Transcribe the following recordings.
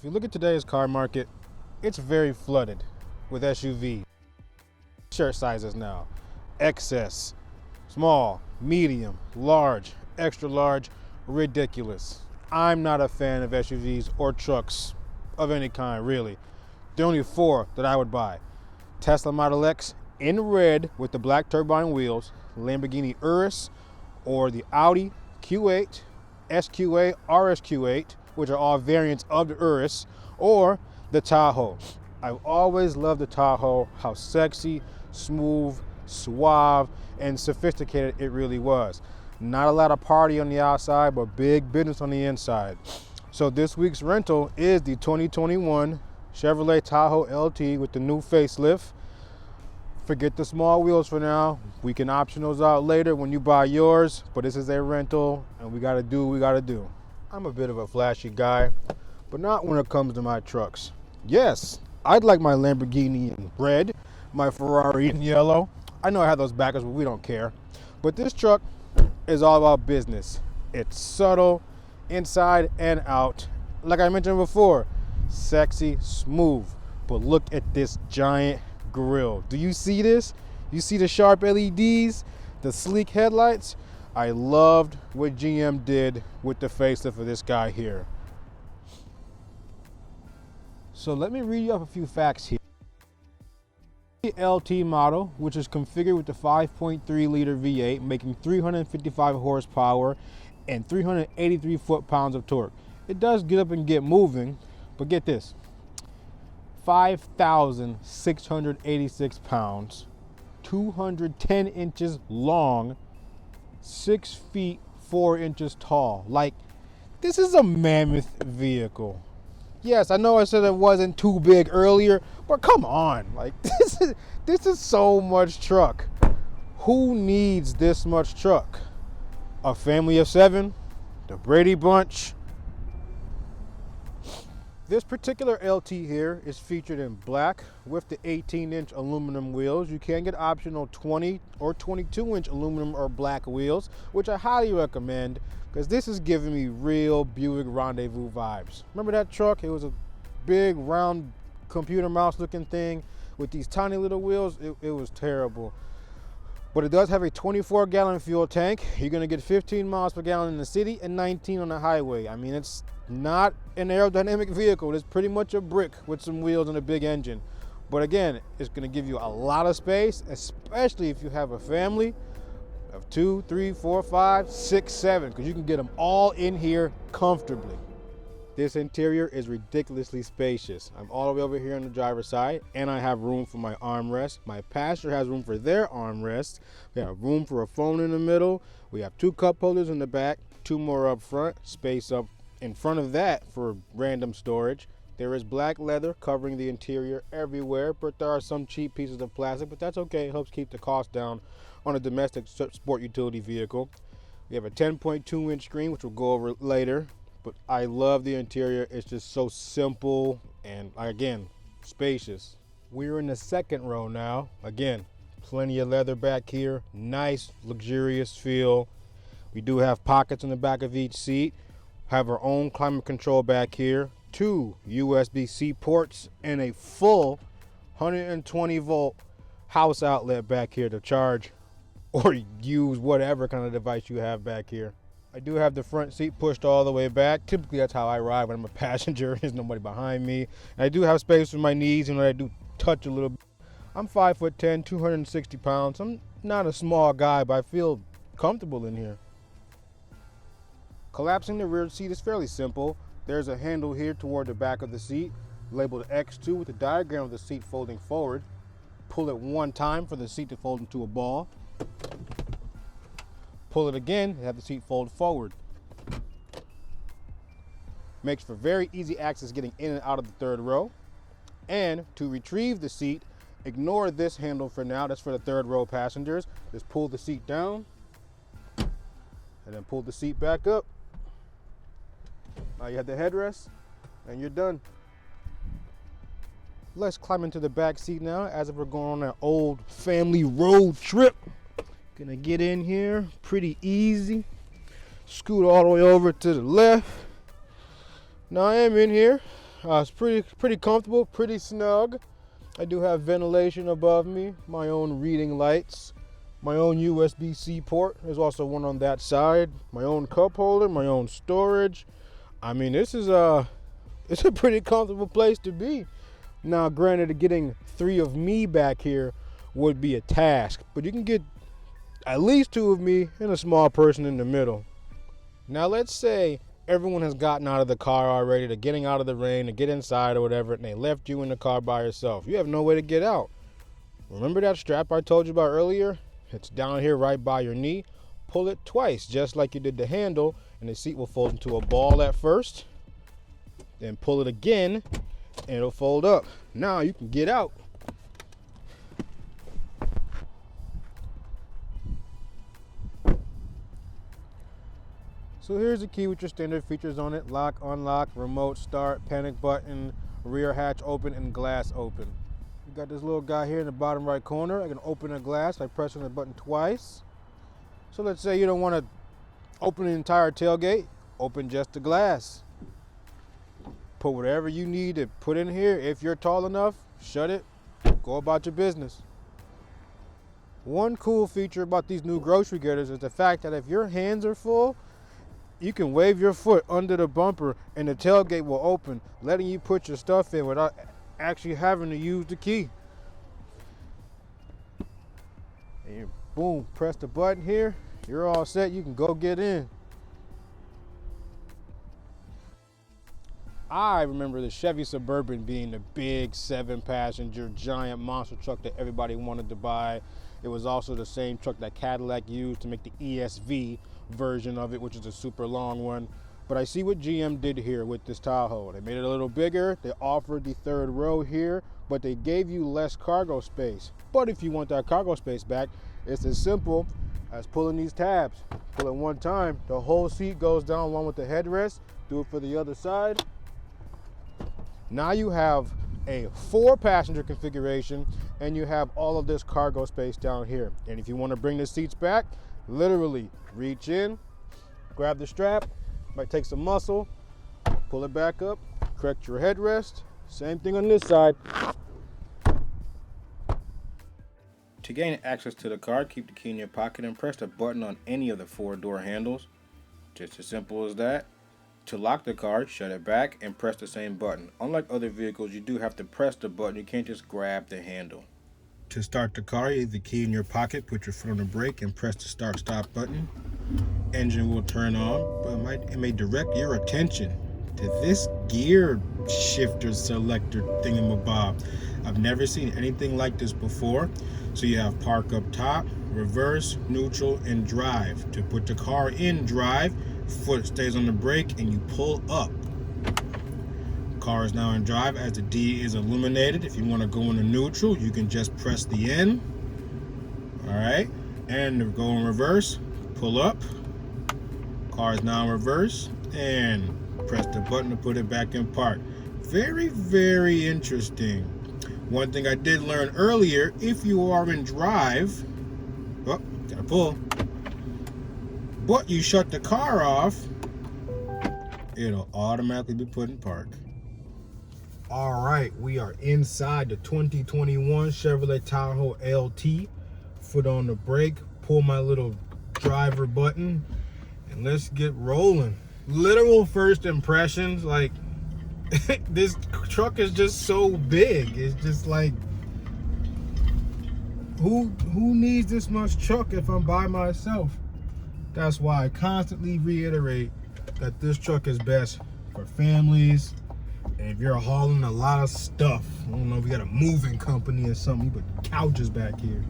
If you look at today's car market, it's very flooded with SUV shirt sizes now. XS, small, medium, large, extra large, ridiculous. I'm not a fan of SUVs or trucks of any kind, really. There are only four that I would buy. Tesla Model X in red with the black turbine wheels, Lamborghini Urus, or the Audi Q8, SQA, RSQ8, which are all variants of the Urus, or the Tahoe. I've always loved the Tahoe, how sexy, smooth, suave, and sophisticated it really was. Not a lot of party on the outside, but big business on the inside. So this week's rental is the 2021 Chevrolet Tahoe LT with the new facelift. Forget the small wheels for now. We can option those out later when you buy yours, but this is a rental and we gotta do what we gotta do. I'm a bit of a flashy guy, but not when it comes to my trucks. Yes, I'd like my Lamborghini in red, my Ferrari in yellow. I know I have those backers, but we don't care. But this truck is all about business. It's subtle, inside and out. Like I mentioned before, sexy, smooth. But look at this giant grille. Do you see this? You see the sharp LEDs, the sleek headlights? I loved what GM did with the facelift of this guy here. So let me read you up a few facts here. The LT model, which is configured with the 5.3 liter V8, making 355 horsepower and 383 foot-pounds of torque. It does get up and get moving, but get this, 5,686 pounds, 210 inches long, 6 feet 4 inches tall. Like, this is a mammoth vehicle. Yes, I know I said it wasn't too big earlier, but come on, like this is so much truck. Who needs this much truck? A family of 7? The Brady Bunch? This particular LT here is featured in black with the 18-inch aluminum wheels. You can get optional 20 or 22-inch aluminum or black wheels, which I highly recommend because this is giving me real Buick Rendezvous vibes. Remember that truck? It was a big, round computer mouse looking thing with these tiny little wheels. It was terrible. But it does have a 24-gallon fuel tank. You're gonna get 15 miles per gallon in the city and 19 on the highway. I mean, it's not an aerodynamic vehicle. It's pretty much a brick with some wheels and a big engine. But again, it's gonna give you a lot of space, especially if you have a family of 2, 3, 4, 5, 6, 7, because you can get them all in here comfortably. This interior is ridiculously spacious. I'm all the way over here on the driver's side, and I have room for my armrest. My passenger has room for their armrest. We have room for a phone in the middle. We have 2 cup holders in the back, 2 more up front, space up in front of that for random storage. There is black leather covering the interior everywhere, but there are some cheap pieces of plastic, but that's okay. It helps keep the cost down on a domestic sport utility vehicle. We have a 10.2-inch screen, which we'll go over later. But I love the interior. It's just so simple and, again, spacious. We're in the second row now. Again, plenty of leather back here. Nice, luxurious feel. We do have pockets in the back of each seat. Have our own climate control back here. 2 USB-C ports and a full 120-volt house outlet back here to charge or use whatever kind of device you have back here. I do have the front seat pushed all the way back. Typically, that's how I ride when I'm a passenger. There's nobody behind me. And I do have space for my knees, and I do touch a little bit. I'm 5'10", 260 pounds. I'm not a small guy, but I feel comfortable in here. Collapsing the rear seat is fairly simple. There's a handle here toward the back of the seat, labeled X2 with the diagram of the seat folding forward. Pull it one time for the seat to fold into a ball. Pull it again and have the seat fold forward. Makes for very easy access getting in and out of the third row. And to retrieve the seat, ignore this handle for now. That's for the third row passengers. Just pull the seat down and then pull the seat back up. Now you have the headrest and you're done. Let's climb into the back seat now as if we're going on an old family road trip. Gonna get in here pretty easy. Scoot all the way over to the left. Now I am in here. It's pretty comfortable, pretty snug. I do have ventilation above me, my own reading lights, my own USB-C port. There's also one on that side, my own cup holder, my own storage. I mean, it's a pretty comfortable place to be. Now, granted, getting 3 of me back here would be a task, but you can get at least 2 of me and a small person in the middle. Now, let's say everyone has gotten out of the car already, they're getting out of the rain to get inside or whatever, and they left you in the car by yourself. You have no way to get out. Remember that strap I told you about earlier? It's down here right by your knee. Pull it twice, just like you did the handle, and the seat will fold into a ball at first. Then pull it again, and it'll fold up. Now you can get out. So here's the key with your standard features on it: lock, unlock, remote start, panic button, rear hatch open, and glass open. You got this little guy here in the bottom right corner. I can open a glass by pressing the button twice. So let's say you don't want to open the entire tailgate, open just the glass. Put whatever you need to put in here. If you're tall enough, shut it, go about your business. One cool feature about these new grocery getters is the fact that if your hands are full, you can wave your foot under the bumper and the tailgate will open, letting you put your stuff in without actually having to use the key. And you, boom, press the button here, you're all set, you can go get in. I remember the Chevy Suburban being the big 7-passenger giant monster truck that everybody wanted to buy. It was also the same truck that Cadillac used to make the ESV version of it, which is a super long one. But I see what GM did here with this Tahoe. They made it a little bigger. They offered the 3rd row here, but they gave you less cargo space. But if you want that cargo space back, it's as simple as pulling these tabs. Pull it one time, the whole seat goes down along with the headrest. Do it for the other side. Now you have a 4-passenger configuration, and you have all of this cargo space down here. And if you want to bring the seats back, literally reach in, grab the strap, might take some muscle, pull it back up, correct your headrest. Same thing on this side. To gain access to the car, keep the key in your pocket and press the button on any of the 4-door handles. Just as simple as that. To lock the car, shut it back and press the same button. Unlike other vehicles, you do have to press the button. You can't just grab the handle. To start the car, you leave the key in your pocket, put your foot on the brake and press the start stop button. Engine will turn on, but it may direct your attention to this gear shifter selector thingamabob. I've never seen anything like this before. So you have park up top, reverse, neutral, and drive. To put the car in drive, foot stays on the brake and you pull up. Car is now in drive as the D is illuminated. If you want to go into neutral, you can just press the N. Alright, and to go in reverse, pull up. Car is now in reverse, and press the button to put it back in park. Very, very interesting. One thing I did learn earlier, if you are in drive, oh, gotta pull, but you shut the car off, it'll automatically be put in park. All right, we are inside the 2021 Chevrolet Tahoe LT. Foot on the brake, pull my little driver button, and let's get rolling. Literal first impressions, like, this truck is just so big. It's just like, who needs this much truck if I'm by myself? That's why I constantly reiterate that this truck is best for families. And if you're hauling a lot of stuff, I don't know if you got a moving company or something, but couches back here.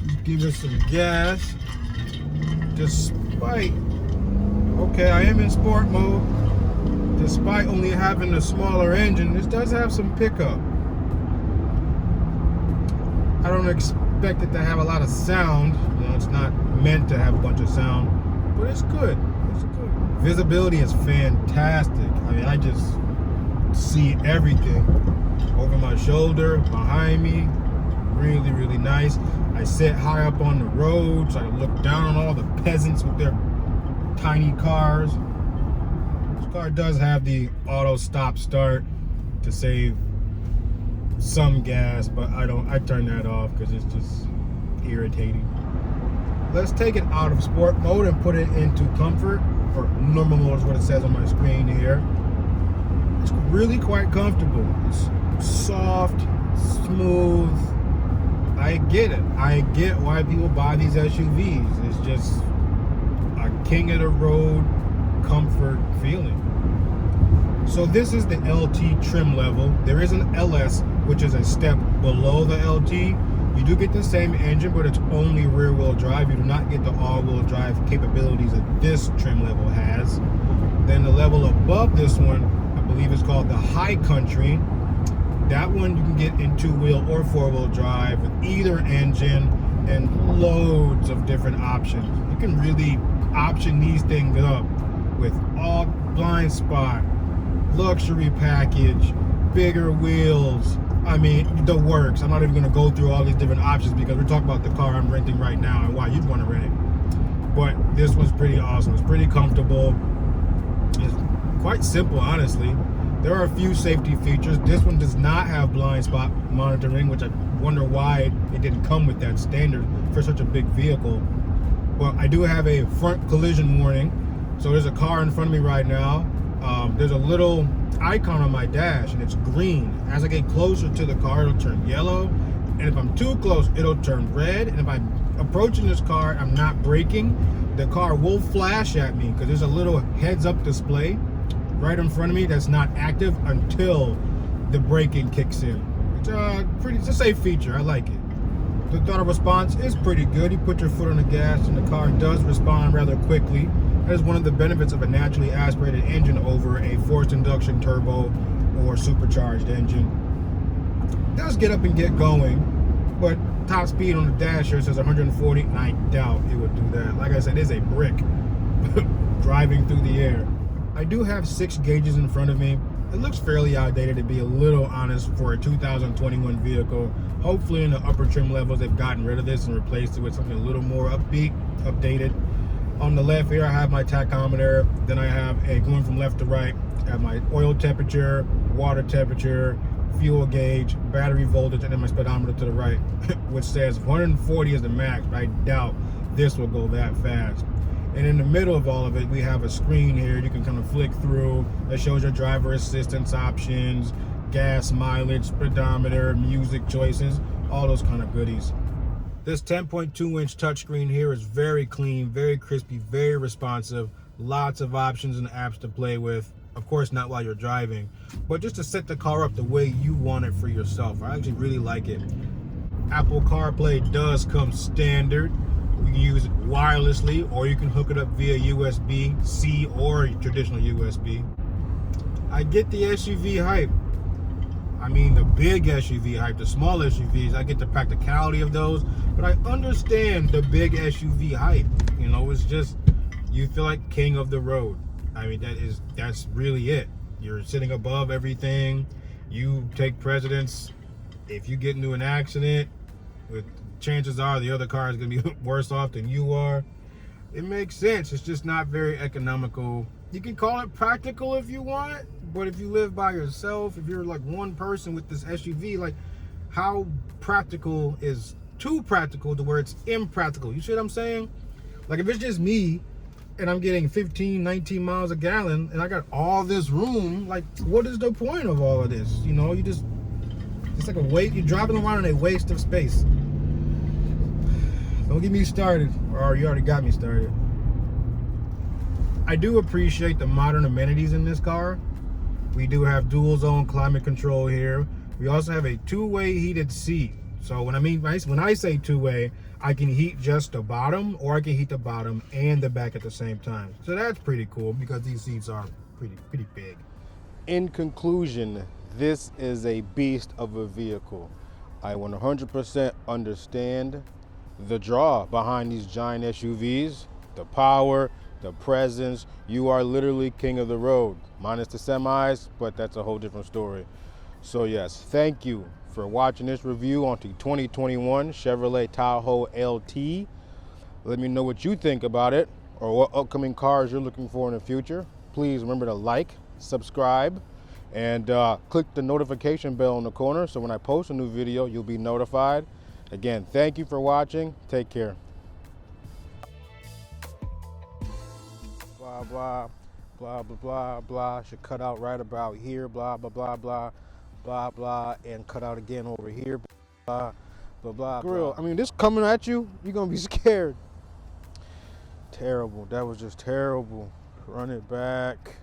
Just give it some gas. Despite, okay, I am in sport mode. Despite only having a smaller engine, this does have some pickup. I don't expect it to have a lot of sound. You know, it's not meant to have a bunch of sound, but it's good. It's good. Visibility is fantastic. I mean, I just see everything over my shoulder, behind me. Really, really nice. I sit high up on the road, so I can look down on all the peasants with their tiny cars. Let's Car does have the auto stop start to save some gas, but I turn that off because it's just irritating. Let's take it out of sport mode and put it into comfort, or normal mode is what it says on my screen here. It's really quite comfortable. It's soft, smooth. I get it. I get why people buy these SUVs. It's just a king of the road comfort feeling. So this is the LT trim level. There is an LS, which is a step below the LT. You do get the same engine, but it's only rear wheel drive. You do not get the all wheel drive capabilities that this trim level has. Then the level above this one, I believe it's called the High Country. That one you can get in 2-wheel or 4-wheel drive with either engine and loads of different options. You can really option these things up with all blind spot, luxury package, bigger wheels. I mean, the works. I'm not even going to go through all these different options because we're talking about the car I'm renting right now and why you'd want to rent it. But this one's pretty awesome. It's pretty comfortable. It's quite simple, honestly. There are a few safety features. This one does not have blind spot monitoring, which I wonder why it didn't come with that standard for such a big vehicle. But I do have a front collision warning. So there's a car in front of me right now. There's a little icon on my dash and it's green. As I get closer to the car, it'll turn yellow. And if I'm too close, it'll turn red. And if I'm approaching this car, I'm not braking, the car will flash at me because there's a little heads up display right in front of me that's not active until the braking kicks in. It's a safe feature. I like it. The throttle response is pretty good. You put your foot on the gas and the car does respond rather quickly. That is one of the benefits of a naturally aspirated engine over a forced induction turbo or supercharged engine. It does get up and get going, but top speed on the dash here says 140, and I doubt it would do that. Like I said, it's a brick driving through the air. I do have 6 gauges in front of me. It looks fairly outdated, to be a little honest, for a 2021 vehicle. Hopefully in the upper trim levels they've gotten rid of this and replaced it with something a little more upbeat, updated. On the left here I have my tachometer. Then I have going from left to right, I have my oil temperature, water temperature, fuel gauge, battery voltage, and then my speedometer to the right, which says 140 is the max, but I doubt this will go that fast. And in the middle of all of it, we have a screen here you can kind of flick through that shows your driver assistance options, gas mileage, speedometer, music choices, all those kind of goodies. This 10.2-inch touchscreen here is very clean, very crispy, very responsive. Lots of options and apps to play with. Of course, not while you're driving, but just to set the car up the way you want it for yourself. I actually really like it. Apple CarPlay does come standard. You can use it wirelessly, or you can hook it up via USB-C or traditional USB. I get the SUV hype. I mean the big SUV hype, the small SUVs, I get the practicality of those, but I understand the big SUV hype. You know, it's just, you feel like king of the road. I mean, that's really it. You're sitting above everything. You take precedence. If you get into an accident, chances are the other car is going to be worse off than you are. It makes sense. It's just not very economical. You can call it practical if you want, but if you live by yourself, if you're like one person with this SUV, like, how practical is too practical to where it's impractical? You see what I'm saying? Like, if it's just me and I'm getting 15, 19 miles a gallon and I got all this room, like, what is the point of all of this? You know, it's like you're driving around in a waste of space. Don't get me started, or you already got me started. I do appreciate the modern amenities in this car. We do have dual zone climate control here. We also have a 2-way heated seat. So when I say 2-way, I can heat just the bottom, or I can heat the bottom and the back at the same time. So that's pretty cool because these seats are pretty big. In conclusion, this is a beast of a vehicle. I 100% understand the draw behind these giant SUVs, the power, the presence. You are literally king of the road, minus the semis, but that's a whole different story. So yes, thank you for watching this review on the 2021 Chevrolet Tahoe LT. Let me know what you think about it, or what upcoming cars you're looking for in the future. please remember to like, subscribe, and click the notification bell in the corner so when I post a new video, you'll be notified. Again, thank you for watching. Take care. Blah, blah, blah, blah, blah, blah. Should cut out right about here. Blah, blah, blah, blah, blah, blah, and cut out again over here. Blah, blah, blah. Grill. I mean, this coming at you, you're going to be scared. Terrible. That was just terrible. Run it back.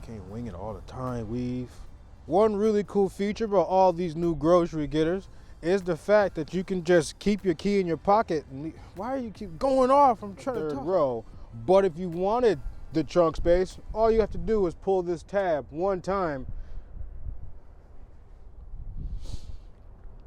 Can't wing it all the time. Weave. One really cool feature about all these new grocery getters is the fact that you can just keep your key in your pocket. Why are you keep going off? I'm trying to row. But if you wanted the trunk space, all you have to do is pull this tab one time